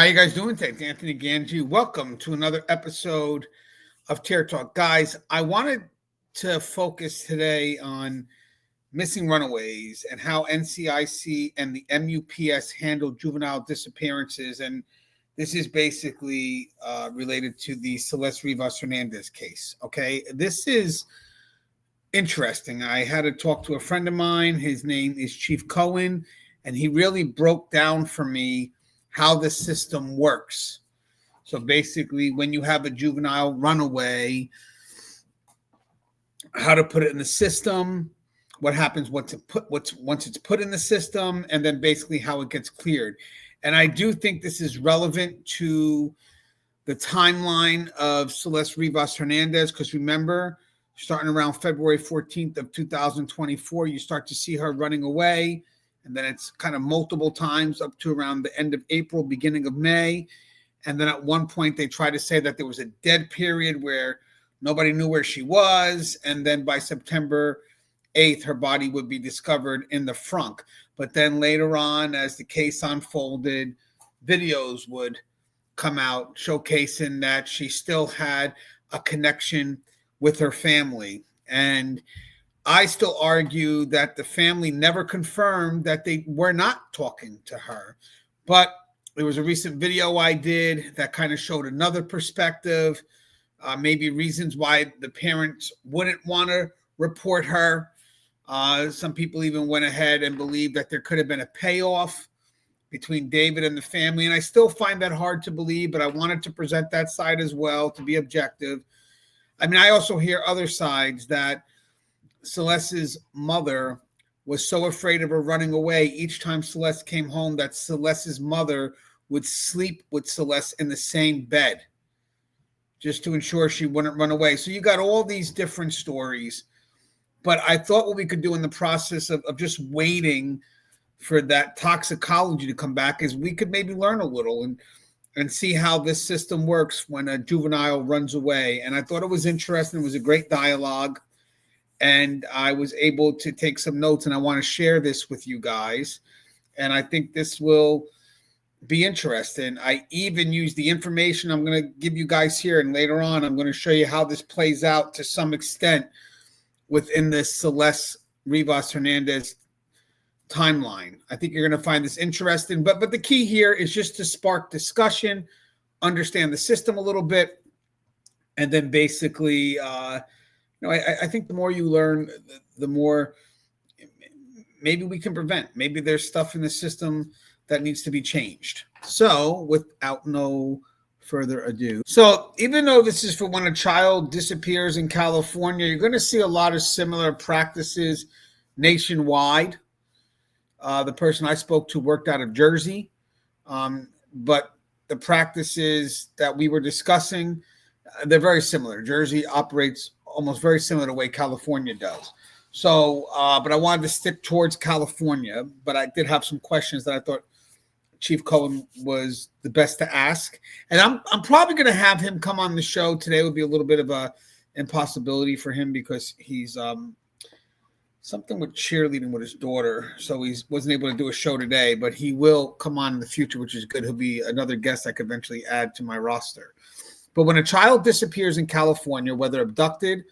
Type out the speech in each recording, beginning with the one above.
How you guys doing today? It's Anthony Ganji. Welcome to another episode of Tear Talk. Guys, I wanted to focus today on missing runaways and how NCIC and the MUPS handle juvenile disappearances. And this is basically related to the Celeste Rivas Hernandez case. Okay, this is interesting. I had to talk to a friend of mine. His name is Chief Cohen, and he really broke down for me how the system works. So basically, when you have a juvenile runaway, how to put it in the system, what happens once it's put in the system, and then basically how it gets cleared. And I do think this is relevant to the timeline of Celeste Rivas Hernandez, because remember, starting around February 14th of 2024, you start to see her running away. And then it's kind of multiple times up to around the end of April, beginning of May. And then at one point, they tried to say that there was a dead period where nobody knew where she was. And then by September 8th, her body would be discovered in the frunk. But then later on, as the case unfolded, videos would come out showcasing that she still had a connection with her family. And I still argue that the family never confirmed that they were not talking to her. But there was a recent video I did that kind of showed another perspective, maybe reasons why the parents wouldn't want to report her. Some people even went ahead and believed that there could have been a payoff between David and the family. And I still find that hard to believe, but I wanted to present that side as well to be objective. I mean, I also hear other sides that Celeste's mother was so afraid of her running away each time Celeste came home that Celeste's mother would sleep with Celeste in the same bed just to ensure she wouldn't run away. So you got all these different stories. But I thought what we could do in the process of just waiting for that toxicology to come back is we could maybe learn a little and see how this system works when a juvenile runs away. And I thought it was interesting. It was a great dialogue. And I was able to take some notes, and I want to share this with you guys. And I think this will be interesting. I even use the information I'm going to give you guys here, and later on, I'm going to show you how this plays out to some extent within this Celeste Rivas Hernandez timeline. I think you're going to find this interesting. But the key here is just to spark discussion, understand the system a little bit, and then basically I think the more you learn, the more maybe we can prevent. Maybe there's stuff in the system that needs to be changed. So without no further ado. So even though this is for when a child disappears in California, you're going to see a lot of similar practices nationwide. The person I spoke to worked out of Jersey, but the practices that we were discussing, they're very similar. Jersey operates almost very similar to the way California does. So, but I wanted to stick towards California, but I did have some questions that I thought Chief Cohen was the best to ask. And I'm probably going to have him come on the show today. It would be a little bit of a impossibility for him because he's something with cheerleading with his daughter. So he wasn't able to do a show today, but he will come on in the future, which is good. He'll be another guest I could eventually add to my roster. But when a child disappears in California, whether abducted,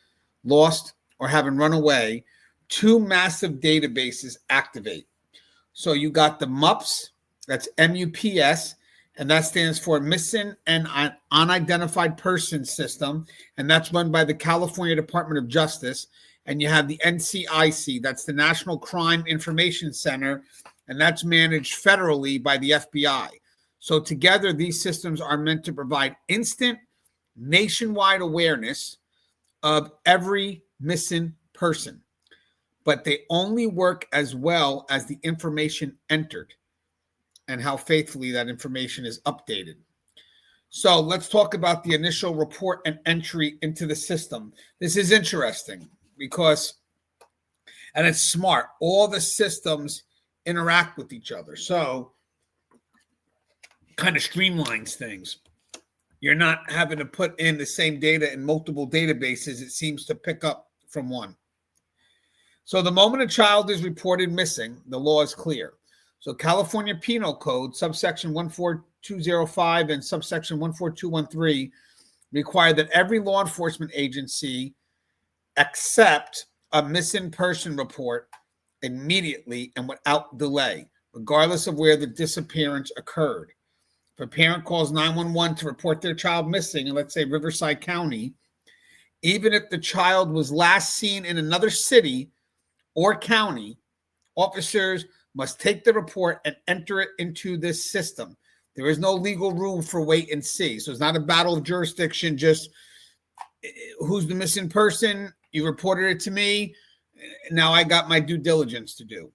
lost, or having run away, two massive databases activate. So you got the MUPS, that's MUPS, and that stands for Missing and Unidentified Person System, and that's run by the California Department of Justice. And you have the NCIC, that's the National Crime Information Center, and that's managed federally by the FBI. So together, these systems are meant to provide instant nationwide awareness of every missing person, but they only work as well as the information entered and how faithfully that information is updated. So let's talk about the initial report and entry into the system. This is interesting because, and it's smart, all the systems interact with each other. So kind of streamlines things. You're not having to put in the same data in multiple databases. It seems to pick up from one. So the moment a child is reported missing, the law is clear. So California Penal Code, subsection 205 and subsection 14213 require that every law enforcement agency accept a missing person report immediately and without delay, regardless of where the disappearance occurred. If a parent calls 911 to report their child missing in, let's say, Riverside County, even if the child was last seen in another city or county, officers must take the report and enter it into this system. There is no legal room for wait and see. So it's not a battle of jurisdiction, just who's the missing person? You reported it to me. Now I got my due diligence to do.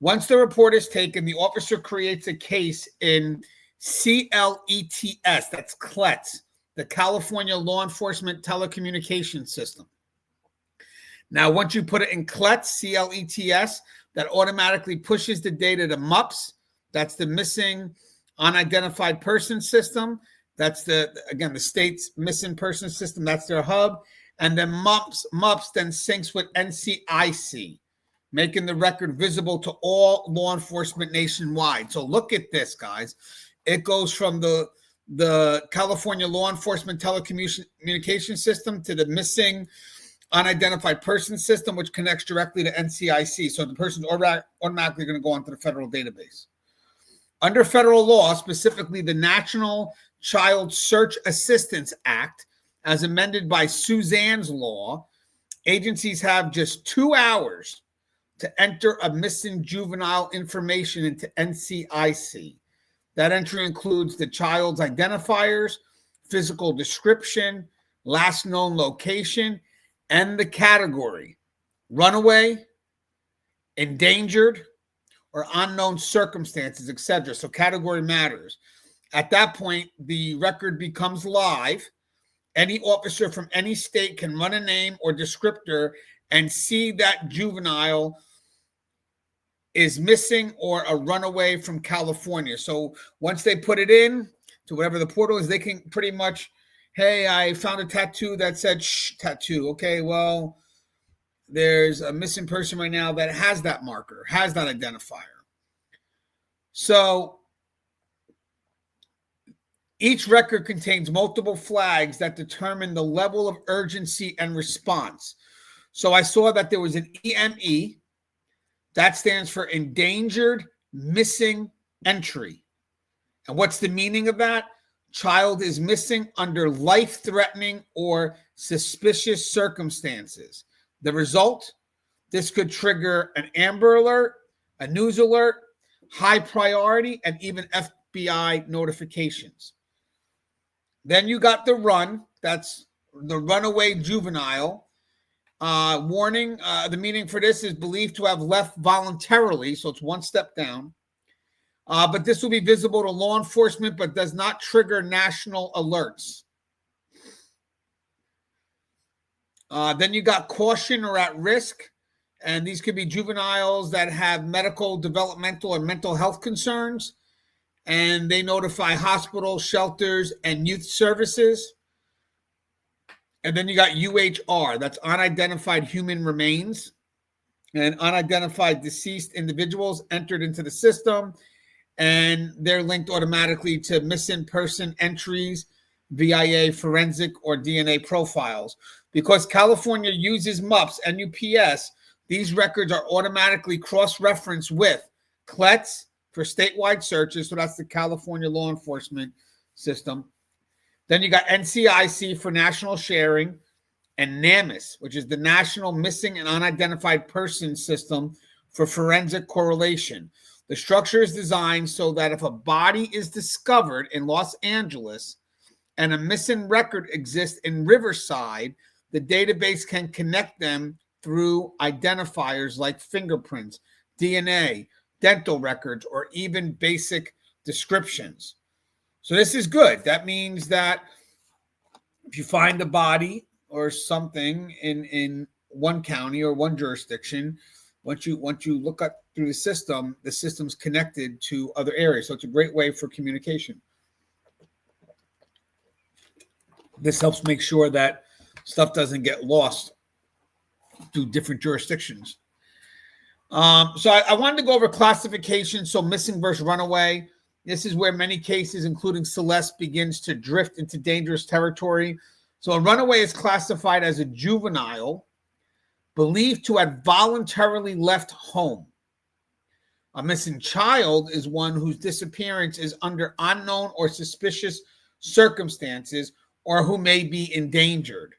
Once the report is taken, the officer creates a case in CLETS, that's CLETS, the California Law Enforcement Telecommunications System. Now, once you put it in CLETS, CLETS, that automatically pushes the data to MUPS. That's the Missing Unidentified Person System. That's the state's missing person system. That's their hub. And then MUPS then syncs with NCIC, making the record visible to all law enforcement nationwide. So look at this, guys. It goes from the California Law Enforcement Telecommunication System to the Missing Unidentified Person System, which connects directly to NCIC. So the person's automatically going to go onto the federal database. Under federal law, specifically the National Child Search Assistance Act, as amended by Suzanne's law, agencies have just 2 hours to enter a missing juvenile information into NCIC. That entry includes the child's identifiers, physical description, last known location, and the category: runaway, endangered, or unknown circumstances, etc. So category matters. At that point, the record becomes live. Any officer from any state can run a name or descriptor and see that juvenile is missing or a runaway from California. So once they put it in to whatever the portal is, they can pretty much, hey, I found a tattoo that said shh tattoo. Okay, well, there's a missing person right now that has that marker, has that identifier. So each record contains multiple flags that determine the level of urgency and response. So I saw that there was an EME. That stands for Endangered Missing Entry. And what's the meaning of that? Child is missing under life-threatening or suspicious circumstances. The result? This could trigger an Amber Alert, a news alert, high priority, and even FBI notifications. Then you got the run. That's the runaway juvenile. Warning, the meaning for this is believed to have left voluntarily, so it's one step down. But this will be visible to law enforcement, but does not trigger national alerts. Then you got caution or at risk, and these could be juveniles that have medical, developmental, or mental health concerns, and they notify hospitals, shelters, and youth services. And then you got UHR, that's unidentified human remains, and unidentified deceased individuals entered into the system, and they're linked automatically to missing person entries, VIA, forensic, or DNA profiles. Because California uses MUPS and UPS, these records are automatically cross-referenced with CLETS for statewide searches, so that's the California law enforcement system. Then you got NCIC for national sharing, and NAMIS, which is the National Missing and Unidentified Person System for forensic correlation. The structure is designed so that if a body is discovered in Los Angeles and a missing record exists in Riverside, the database can connect them through identifiers like fingerprints, DNA, dental records, or even basic descriptions. So this is good. That means that if you find a body or something in one county or one jurisdiction, once you look up through the system's connected to other areas. So it's a great way for communication. This helps make sure that stuff doesn't get lost to different jurisdictions. So I wanted to go over classification. So missing versus runaway. This is where many cases, including Celeste, begins to drift into dangerous territory. So a runaway is classified as a juvenile believed to have voluntarily left home. A missing child is one whose disappearance is under unknown or suspicious circumstances or who may be endangered.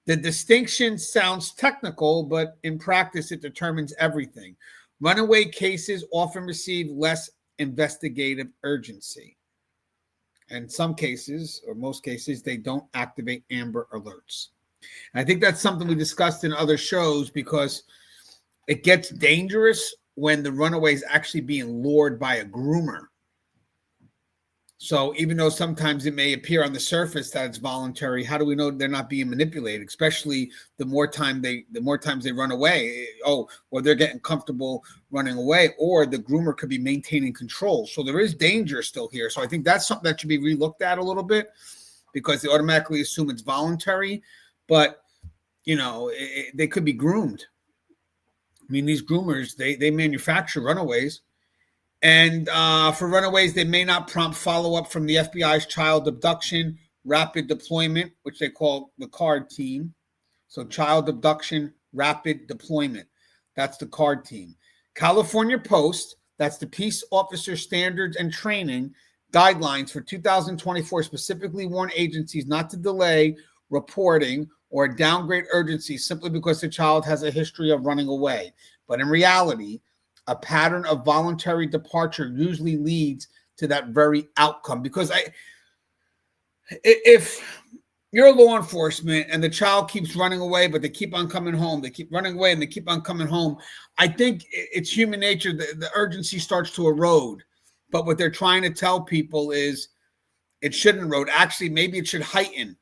The distinction sounds technical, but in practice, it determines everything. Runaway cases often receive less investigative urgency. In some cases, or most cases, they don't activate Amber Alerts. And I think that's something we discussed in other shows because it gets dangerous when the runaway is actually being lured by a groomer. So even though sometimes it may appear on the surface that it's voluntary, how do we know they're not being manipulated? Especially the more times they run away. Oh, well, they're getting comfortable running away, or the groomer could be maintaining control. So there is danger still here. So I think that's something that should be relooked at a little bit because they automatically assume it's voluntary, but they could be groomed. I mean, these groomers, they manufacture runaways. And for runaways, they may not prompt follow-up from the FBI's child abduction rapid deployment, which they call the CARD team. So child abduction rapid deployment. That's the CARD team. California Post, that's the Peace Officer Standards and Training Guidelines for 2024, specifically warn agencies not to delay reporting or downgrade urgency simply because the child has a history of running away. But in reality, a pattern of voluntary departure usually leads to that very outcome. Because if you're law enforcement and the child keeps running away, but they keep on coming home, they keep running away and they keep on coming home, I think it's human nature. The urgency starts to erode. But what they're trying to tell people is it shouldn't erode. Actually, maybe it should heighten.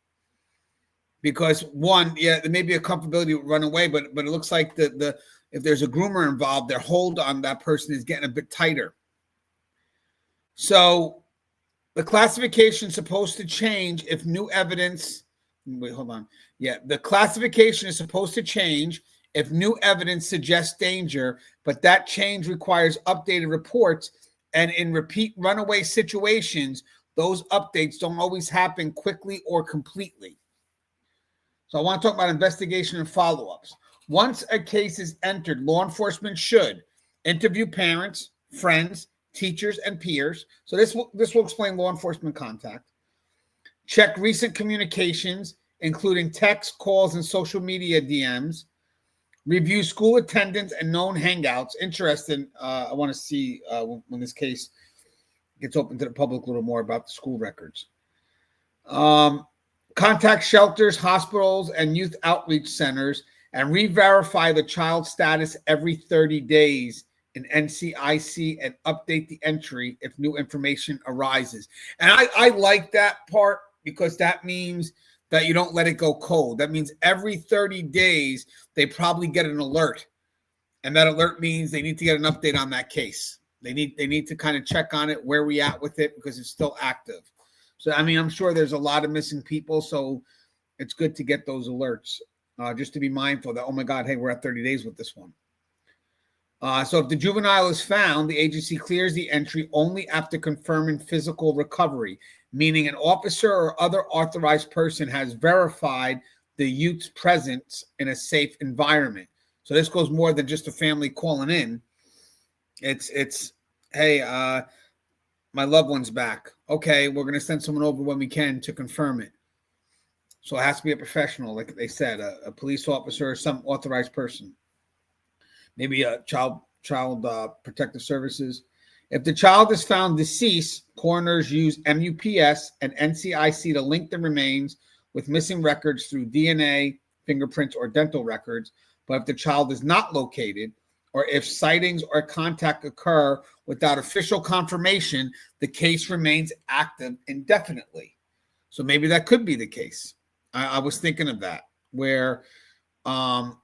Because one, yeah, there may be a comfortability with running away, but it looks like if there's a groomer involved, their hold on that person is getting a bit tighter. So the classification is supposed to change if new evidence. Wait, hold on. Yeah, the classification is supposed to change if new evidence suggests danger, but that change requires updated reports. And in repeat runaway situations, those updates don't always happen quickly or completely. So I want to talk about investigation and follow-ups. Once a case is entered, law enforcement should interview parents, friends, teachers, and peers. So this will explain law enforcement contact. Check recent communications, including texts, calls, and social media DMs. Review school attendance and known hangouts. Interesting. I want to see when this case gets open to the public a little more about the school records. Contact shelters, hospitals, and youth outreach centers and re-verify the child's status every 30 days in NCIC and update the entry if new information arises. And I like that part because that means that you don't let it go cold. That means every 30 days, they probably get an alert. And that alert means they need to get an update on that case. They need to kind of check on it, where we at with it, because it's still active. So, I mean, I'm sure there's a lot of missing people, so it's good to get those alerts, just to be mindful that, oh, my God, hey, we're at 30 days with this one. So if the juvenile is found, the agency clears the entry only after confirming physical recovery, meaning an officer or other authorized person has verified the youth's presence in a safe environment. So this goes more than just a family calling in. It's hey, my loved one's back. Okay, we're going to send someone over when we can to confirm it. So it has to be a professional, like they said, a police officer or some authorized person. Maybe a child protective services. If the child is found deceased, coroners use MUPS and NCIC to link the remains with missing records through DNA, fingerprints, or dental records. But if the child is not located, or if sightings or contact occur without official confirmation, the case remains active indefinitely. So maybe that could be the case. I was thinking of that, where not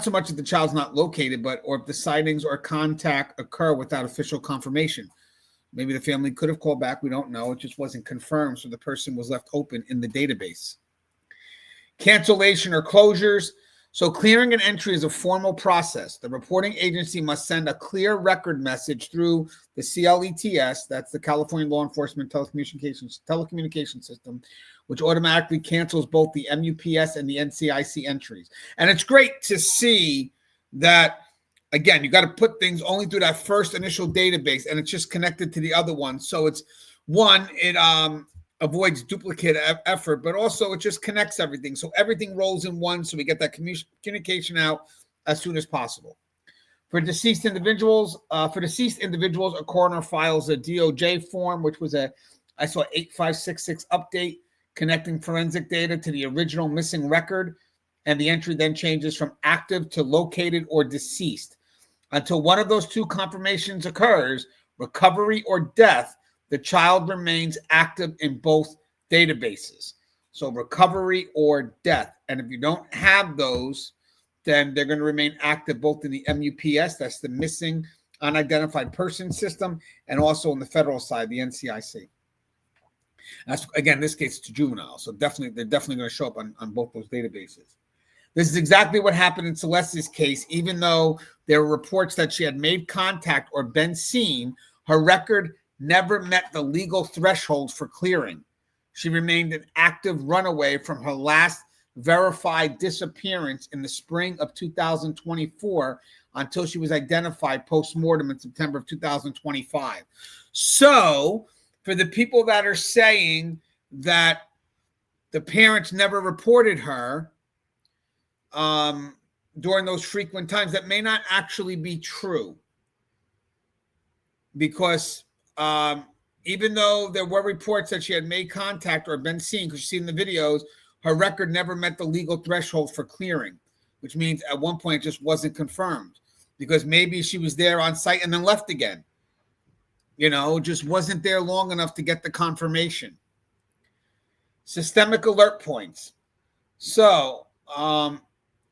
so much if the child's not located, or if the sightings or contact occur without official confirmation. Maybe the family could have called back. We don't know. It just wasn't confirmed, so the person was left open in the database. Cancellation or closures. So clearing an entry is a formal process. The reporting agency must send a clear record message through the CLETS, that's the California Law Enforcement Telecommunication System, which automatically cancels both the MUPS and the NCIC entries. And it's great to see that, again, you got to put things only through that first initial database, and it's just connected to the other one. So it's one, it avoids duplicate effort, but also it just connects everything. So everything rolls in one, so we get that communication out as soon as possible. For deceased individuals, a coroner files a DOJ form, which was I saw 8566 update, connecting forensic data to the original missing record, and the entry then changes from active to located or deceased. Until one of those two confirmations occurs, recovery or death, the child remains active in both databases. So recovery or death. And if you don't have those, then they're going to remain active both in the MUPS, that's the missing unidentified person system, and also on the federal side, the NCIC. That's, again, in this case, it's juvenile. So they're definitely going to show up on both those databases. This is exactly what happened in Celeste's case. Even though there were reports that she had made contact or been seen, her record never met the legal threshold for clearing. She remained an active runaway from her last verified disappearance in the spring of 2024 until she was identified post-mortem in September of 2025. So for the people that are saying that the parents never reported her during those frequent times, that may not actually be true, because even though there were reports that she had made contact or been seen, because you've seen the videos, her record never met the legal threshold for clearing, which means at one point it just wasn't confirmed, because maybe she was there on site and then left again. Just wasn't there long enough to get the confirmation. Systemic alert points. So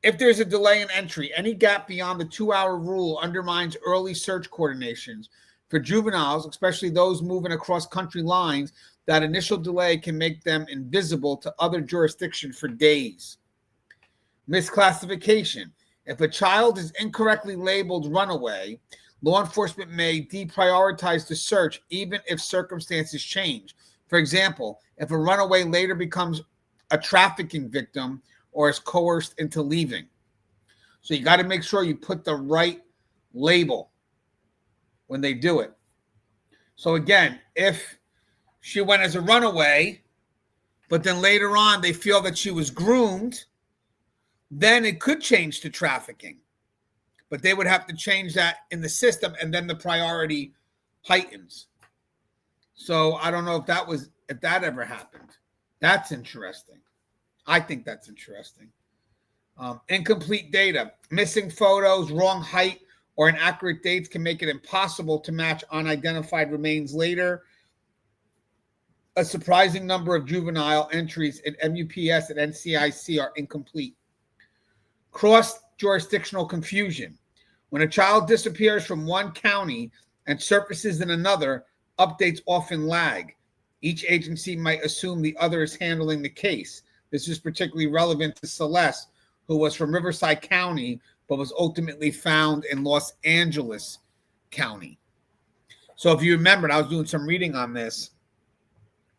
if there's a delay in entry, any gap beyond the 2-hour rule undermines early search coordinations. For juveniles, especially those moving across country lines, that initial delay can make them invisible to other jurisdictions for days. Misclassification. If a child is incorrectly labeled runaway, law enforcement may deprioritize the search even if circumstances change. For example, if a runaway later becomes a trafficking victim or is coerced into leaving. So you got to make sure you put the right label when they do it. So again, if she went as a runaway, but then later on they feel that she was groomed, then it could change to trafficking. But they would have to change that in the system, and then the priority heightens. So I don't know if that ever happened. That's interesting. I think that's interesting. Incomplete data, missing photos, wrong height, or inaccurate dates can make it impossible to match unidentified remains later. A surprising number of juvenile entries in MUPS and NCIC are incomplete. Cross-jurisdictional confusion. When a child disappears from one county and surfaces in another, updates often lag. Each agency might assume the other is handling the case. This is particularly relevant to Celeste, who was from Riverside County, but was ultimately found in Los Angeles County. So if you remember, I was doing some reading on this.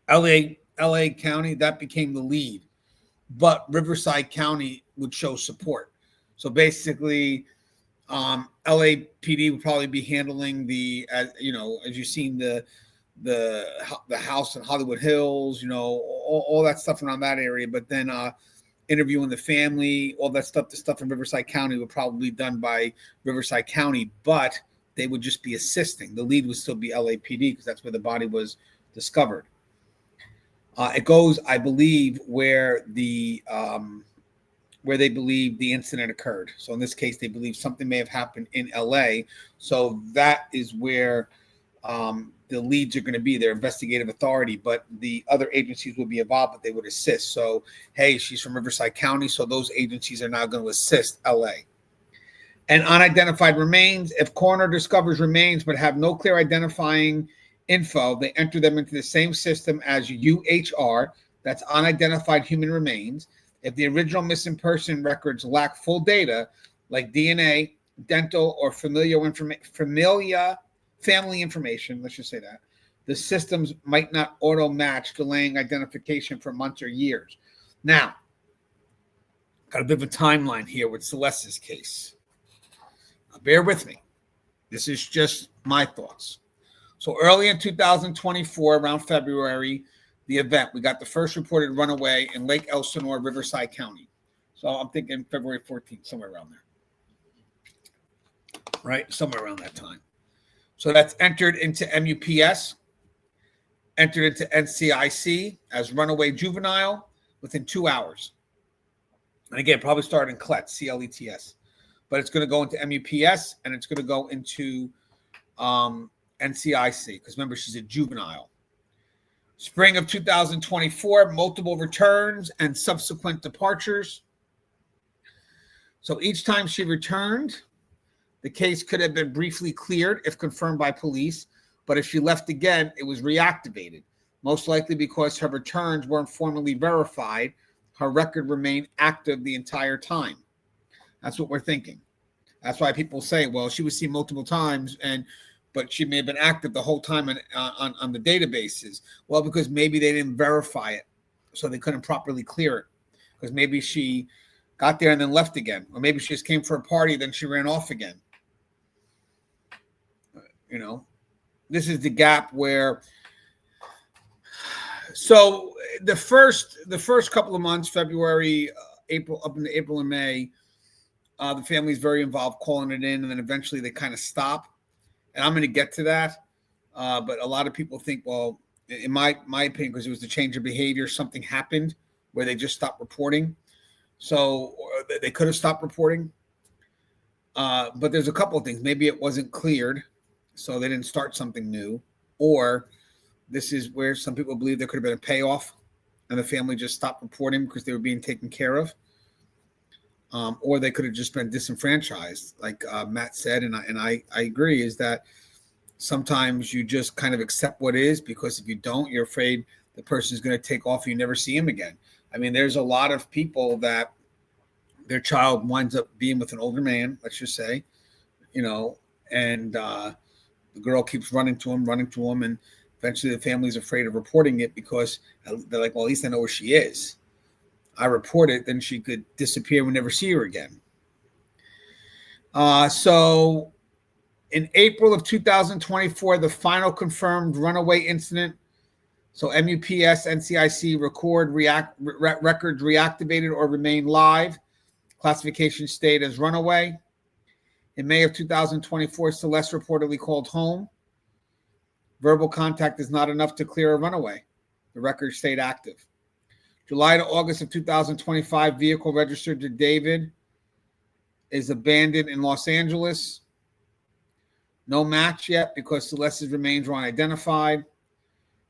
LA County, that became the lead, but Riverside County would show support. So basically, LAPD would probably be handling as you've seen the house in Hollywood Hills, all that stuff around that area. But then interviewing the family, all that stuff, the stuff in Riverside County would probably be done by Riverside County, but they would just be assisting. The lead would still be LAPD because that's where the body was discovered. It goes, I believe, where they believe the incident occurred. So in this case, they believe something may have happened in LA. So that is where the leads are going to be, their investigative authority, but the other agencies will be involved, but they would assist. So, hey, she's from Riverside County, so those agencies are now going to assist LA. And unidentified remains, if coroner discovers remains but have no clear identifying info, they enter them into the same system as UHR, that's unidentified human remains. If the original missing person records lack full data, like DNA, dental, or family information, let's just say that, the systems might not auto-match, delaying identification for months or years. Now, got a bit of a timeline here with Celeste's case. Now, bear with me. This is just my thoughts. So early in 2024, around February, the event, we got the first reported runaway in Lake Elsinore, Riverside County. So I'm thinking February 14th, somewhere around there. Right? Somewhere around that time. So that's entered into MUPS, entered into NCIC as runaway juvenile within 2 hours. And again, probably started in CLETS, C-L-E-T-S. But it's going to go into MUPS and it's going to go into NCIC, because remember, she's a juvenile. Spring of 2024, multiple returns and subsequent departures. So each time she returned, the case could have been briefly cleared if confirmed by police, but if she left again, it was reactivated, most likely because her returns weren't formally verified. Her record remained active the entire time. That's what we're thinking. That's why people say, well, she was seen multiple times, but she may have been active the whole time on the databases. Well, because maybe they didn't verify it, so they couldn't properly clear it. Because maybe she got there and then left again, or maybe she just came for a party, then she ran off again. You know, this is the gap where. So the first couple of months, February, April, up into April and May, the family's very involved, calling it in, and then eventually they kind of stop. And I'm going to get to that, but a lot of people think, well, in my opinion, because it was the change of behavior, something happened where they just stopped reporting. So they could have stopped reporting, but there's a couple of things. Maybe it wasn't cleared, so they didn't start something new, or this is where some people believe there could have been a payoff and the family just stopped reporting because they were being taken care of. Or they could have just been disenfranchised, like Matt said, and I agree, is that sometimes you just kind of accept what is, because if you don't, you're afraid the person is going to take off and you never see him again. I mean, there's a lot of people that their child winds up being with an older man, let's just say, you know, and the girl keeps running to him, and eventually the family's afraid of reporting it because they're like, well, at least I know where she is. I report it, then she could disappear. We never see her again. So in April of 2024, the final confirmed runaway incident. So MUPS, NCIC records reactivated or remain live. Classification stayed as runaway. In May of 2024, Celeste reportedly called home. Verbal contact is not enough to clear a runaway. The record stayed active. July to August of 2025, vehicle registered to David is abandoned in Los Angeles. No match yet because Celeste's remains were unidentified.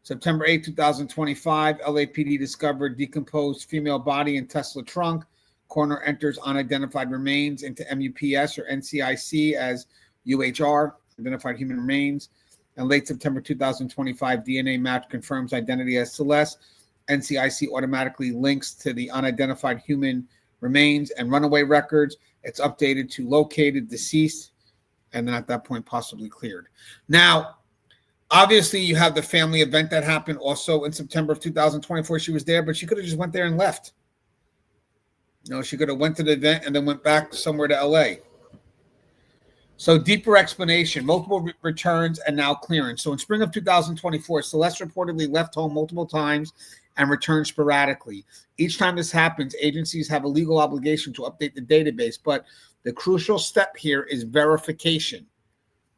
September 8, 2025, LAPD discovered decomposed female body in Tesla trunk. Coroner enters unidentified remains into MUPS or NCIC as UHR, identified human remains. And late September 2025, DNA match confirms identity as Celeste. NCIC automatically links to the unidentified human remains and runaway records. It's updated to located, deceased, and then at that point possibly cleared. Now, obviously, you have the family event that happened also in September of 2024. She was there, but she could have just went there and left. You know, she could have went to the event and then went back somewhere to LA. So deeper explanation, multiple returns and now clearance. So in spring of 2024, Celeste reportedly left home multiple times and returned sporadically. Each time this happens, agencies have a legal obligation to update the database, but the crucial step here is verification.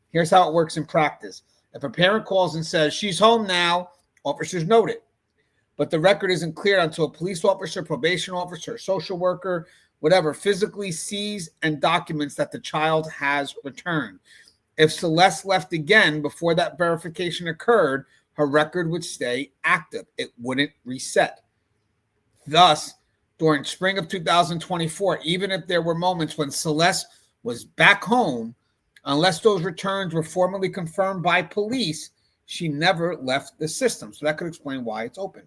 Here's how it works in practice. If a parent calls and says, she's home now, officers note it. But the record isn't clear until a police officer, probation officer, social worker, whatever, physically sees and documents that the child has returned. If Celeste left again before that verification occurred, her record would stay active. It wouldn't reset. Thus, during spring of 2024, even if there were moments when Celeste was back home, unless those returns were formally confirmed by police, she never left the system. So that could explain why it's open.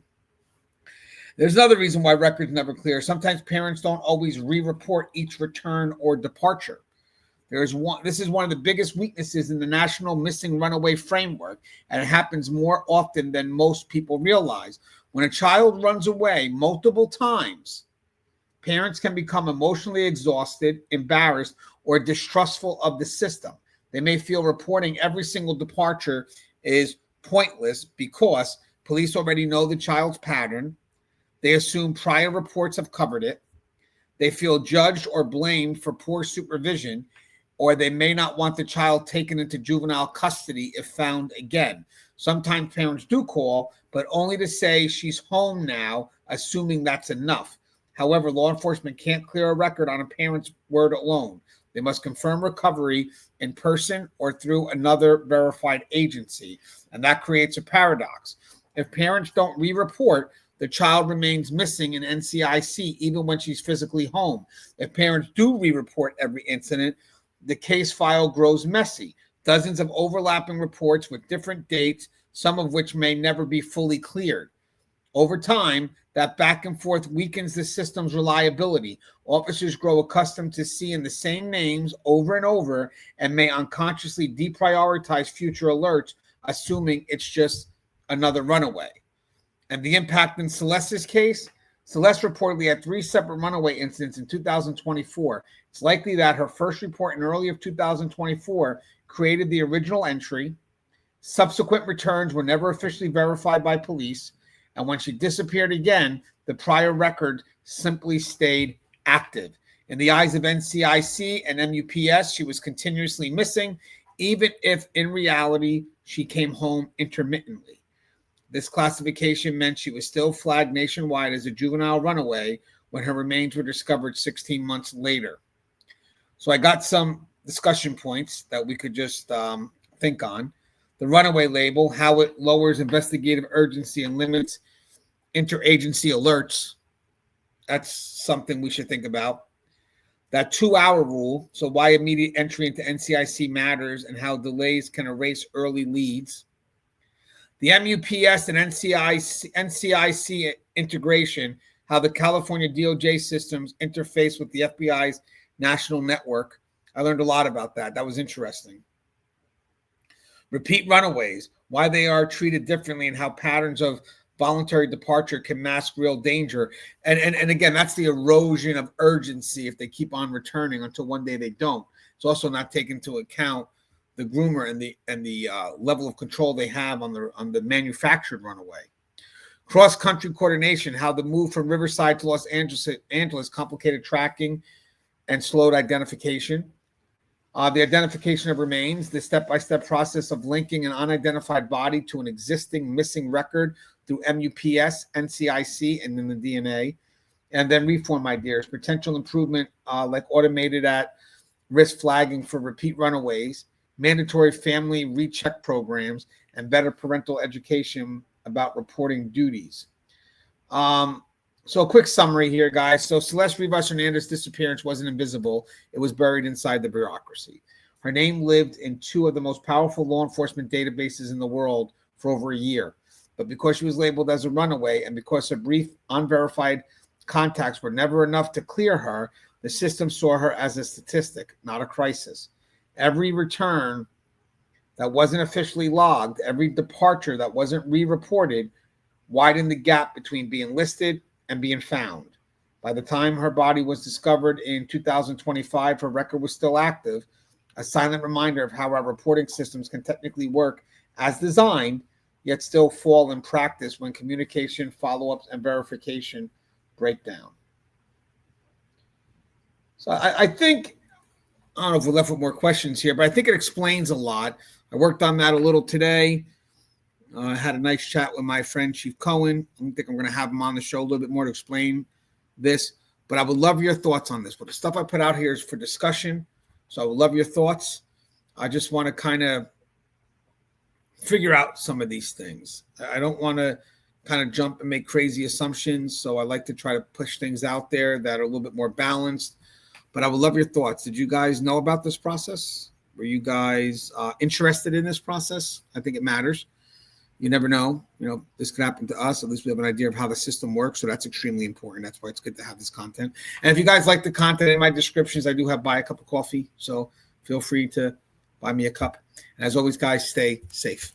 There's another reason why records never clear. Sometimes parents don't always re-report each return or departure. This is one of the biggest weaknesses in the National Missing Runaway Framework, and it happens more often than most people realize. When a child runs away multiple times, parents can become emotionally exhausted, embarrassed, or distrustful of the system. They may feel reporting every single departure is pointless because police already know the child's pattern. They assume prior reports have covered it. They feel judged or blamed for poor supervision, or they may not want the child taken into juvenile custody if found again. Sometimes parents do call, but only to say she's home now, assuming that's enough. However, law enforcement can't clear a record on a parent's word alone. They must confirm recovery in person or through another verified agency, and that creates a paradox. If parents don't re-report, the child remains missing in NCIC even when she's physically home. If parents do re-report every incident, the case file grows messy. Dozens of overlapping reports with different dates, some of which may never be fully cleared. Over time, that back and forth weakens the system's reliability. Officers grow accustomed to seeing the same names over and over and may unconsciously deprioritize future alerts, assuming it's just another runaway. And the impact in Celeste's case, Celeste reportedly had 3 separate runaway incidents in 2024. It's likely that her first report in early of 2024 created the original entry. Subsequent returns were never officially verified by police. And when she disappeared again, the prior record simply stayed active. In the eyes of NCIC and MUPS, she was continuously missing, even if in reality she came home intermittently. This classification meant she was still flagged nationwide as a juvenile runaway when her remains were discovered 16 months later. So I got some discussion points that we could just think on. The runaway label, how it lowers investigative urgency and limits interagency alerts. That's something we should think about. That 2-hour rule, so why immediate entry into NCIC matters and how delays can erase early leads. The MUPS and NCIC integration, how the California DOJ systems interface with the FBI's national network. I learned a lot about that. That was interesting. Repeat runaways, why they are treated differently and how patterns of voluntary departure can mask real danger. And again, that's the erosion of urgency if they keep on returning until one day they don't. It's also not taken into account the groomer and the level of control they have on the manufactured runaway. Cross-country coordination, how the move from Riverside to Los Angeles complicated tracking and slowed identification. The identification of remains, the step-by-step process of linking an unidentified body to an existing missing record through MUPS, NCIC, and then the DNA. And then reform ideas, potential improvement like automated at-risk flagging for repeat runaways, mandatory family recheck programs, and better parental education about reporting duties. So a quick summary here, guys. So Celeste Rivas Hernandez's disappearance wasn't invisible. It was buried inside the bureaucracy. Her name lived in 2 of the most powerful law enforcement databases in the world for over a year. But because she was labeled as a runaway and because her brief, unverified contacts were never enough to clear her, the system saw her as a statistic, not a crisis. Every return that wasn't officially logged, every departure that wasn't re-reported, widened the gap between being listed and being found. By the time her body was discovered in 2025, her record was still active, a silent reminder of how our reporting systems can technically work as designed, yet still fall in practice when communication, follow-ups, and verification break down. So I think, I don't know if we're left with more questions here, but I think it explains a lot. I worked on that a little today. I had a nice chat with my friend, Chief Cohen. I think I'm going to have him on the show a little bit more to explain this, but I would love your thoughts on this. But the stuff I put out here is for discussion, so I would love your thoughts. I just want to kind of figure out some of these things. I don't want to kind of jump and make crazy assumptions, so I like to try to push things out there that are a little bit more balanced. But I would love your thoughts. Did you guys know about this process? Were you guys interested in this process? I think it matters. You never know. This could happen to us. At least we have an idea of how the system works. So that's extremely important. That's why it's good to have this content. And if you guys like the content in my descriptions, I do have buy a cup of coffee. So feel free to buy me a cup. And as always, guys, stay safe.